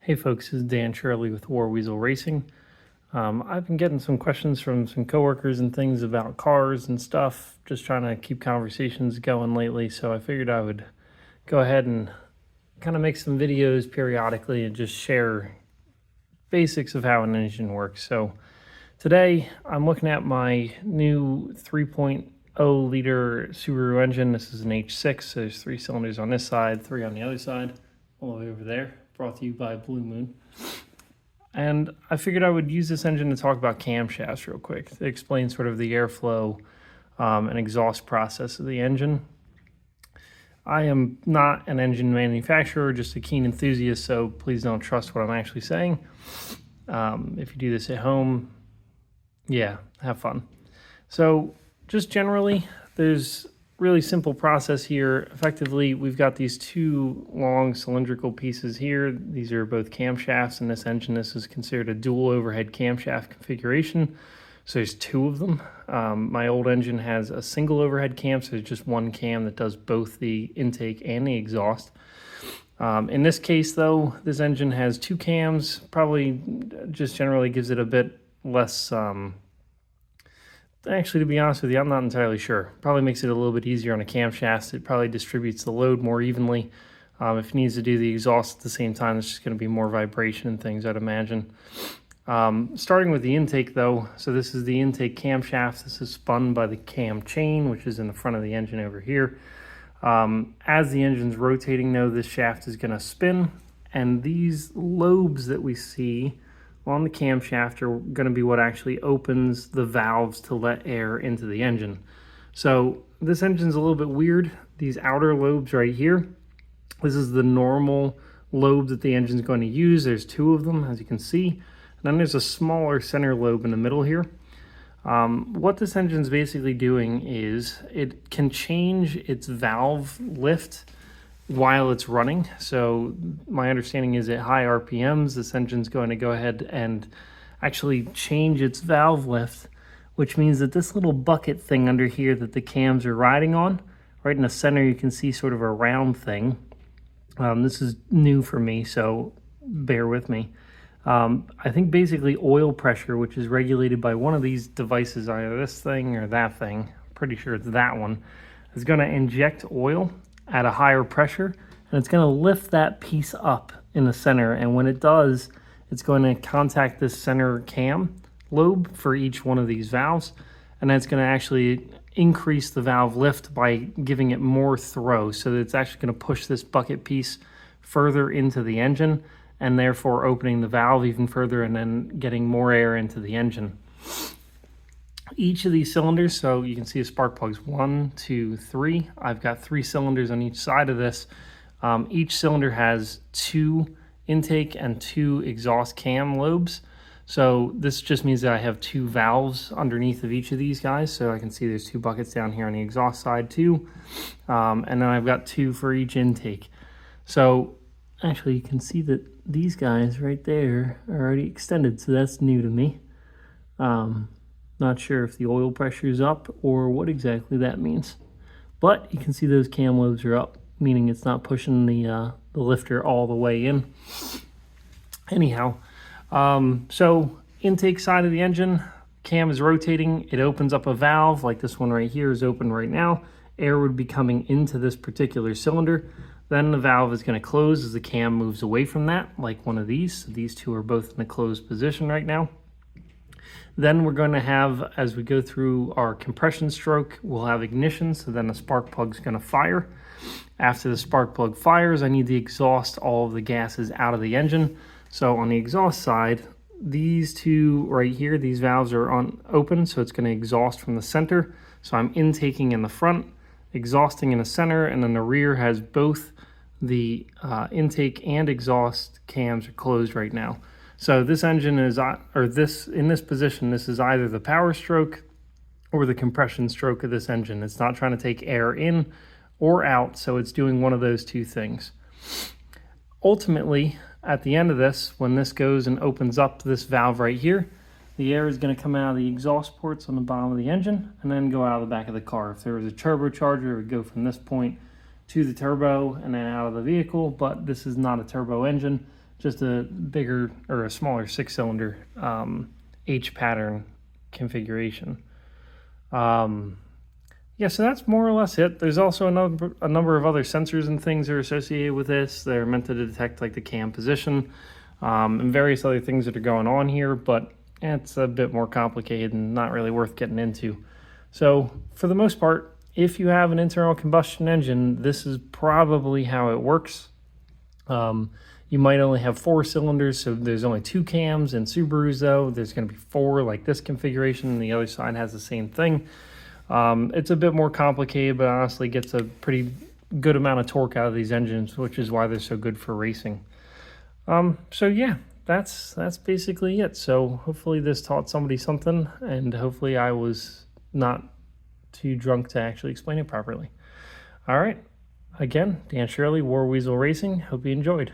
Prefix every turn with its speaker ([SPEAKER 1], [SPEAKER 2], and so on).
[SPEAKER 1] Hey folks, this is Dan Shirley with War Weasel Racing. I've been getting some questions from some coworkers and things about cars and stuff, just trying to keep conversations going lately, so I figured I would go ahead and kind of make some videos periodically and just share basics of how an engine works. So today I'm looking at my new 3.0 liter Subaru engine. This is an H6, so there's 3 cylinders on this side, 3 on the other side, all the way over there. Brought to you by Blue Moon. And I figured I would use this engine to talk about camshafts real quick to explain sort of the airflow and exhaust process of the engine. I am not an engine manufacturer, just a keen enthusiast, so please don't trust what I'm actually saying. If you do this at home, yeah, have fun. So just generally, there's really simple process here. Effectively, we've got these 2 long cylindrical pieces here. These are both camshafts in this engine. This is considered a dual overhead camshaft configuration. So there's 2 of them. My old engine has a single overhead cam, so there's just 1 cam that does both the intake and the exhaust. In this case though, this engine has 2 cams, probably just generally gives it a bit less, actually, to be honest with you, I'm not entirely sure. Probably makes it a little bit easier on a camshaft. It probably distributes the load more evenly. If it needs to do the exhaust at the same time, there's just going to be more vibration and things, I'd imagine. Starting with the intake, though, so this is the intake camshaft. This is spun by the cam chain, which is in the front of the engine over here. As the engine's rotating, though, this shaft is going to spin, and these lobes that we see on the camshaft are going to be what actually opens the valves to let air into the engine. So this engine's a little bit weird. These outer lobes right here, this is the normal lobe that the engine's going to use. There's 2 of them, as you can see. And then there's a smaller center lobe in the middle here. What this engine's basically doing is it can change its valve lift while it's running. So my understanding is at high RPMs, this engine's going to go ahead and actually change its valve lift, which means that this little bucket thing under here that the cams are riding on, right in the center, you can see sort of a round thing. This is new for me, so bear with me. I think basically oil pressure, which is regulated by one of these devices, either this thing or that thing, pretty sure it's that one, is going to inject oil at a higher pressure, and it's going to lift that piece up in the center, and when it does, it's going to contact this center cam lobe for each one of these valves, and that's going to actually increase the valve lift by giving it more throw, so that it's actually going to push this bucket piece further into the engine, and therefore opening the valve even further and then getting more air into the engine. Each of these cylinders, so you can see the spark plugs 1, 2, 3. I've got 3 cylinders on each side of this. Each cylinder has 2 intake and 2 exhaust cam lobes. So this just means that I have 2 valves underneath of each of these guys. So I can see there's 2 buckets down here on the exhaust side too. And then I've got 2 for each intake. So actually you can see that these guys right there are already extended. So that's new to me. Not sure if the oil pressure is up or what exactly that means. But you can see those cam lobes are up, meaning it's not pushing the lifter all the way in. Anyhow, so intake side of the engine, cam is rotating. It opens up a valve, like this one right here is open right now. Air would be coming into this particular cylinder. Then the valve is going to close as the cam moves away from that, like one of these. So these 2 are both in a closed position right now. Then we're going to have, as we go through our compression stroke, we'll have ignition, so then the spark plug's going to fire. After the spark plug fires, I need to exhaust all of the gases out of the engine. So on the exhaust side, these 2 right here, these valves are open, so it's going to exhaust from the center. So I'm intaking in the front, exhausting in the center, and then the rear has both the intake and exhaust cams are closed right now. So this engine is, in this position, this is either the power stroke or the compression stroke of this engine. It's not trying to take air in or out, so it's doing one of those 2 things. Ultimately, at the end of this, when this goes and opens up this valve right here, the air is going to come out of the exhaust ports on the bottom of the engine and then go out of the back of the car. If there was a turbocharger, it would go from this point to the turbo and then out of the vehicle, but this is not a turbo engine. just a bigger or a smaller 6-cylinder H pattern configuration. Yeah, so that's more or less it. There's also a number of other sensors and things that are associated with this. They're meant to detect like the cam position and various other things that are going on here, but it's a bit more complicated and not really worth getting into. So for the most part, if you have an internal combustion engine, this is probably how it works. You might only have 4 cylinders, so there's only 2 cams. In Subarus, though, there's going to be 4 like this configuration, and the other side has the same thing. It's a bit more complicated, but honestly gets a pretty good amount of torque out of these engines, which is why they're so good for racing. So yeah, that's basically it. So hopefully this taught somebody something, and hopefully I was not too drunk to actually explain it properly. All right. Again, Dan Shirley, War Weasel Racing. Hope you enjoyed.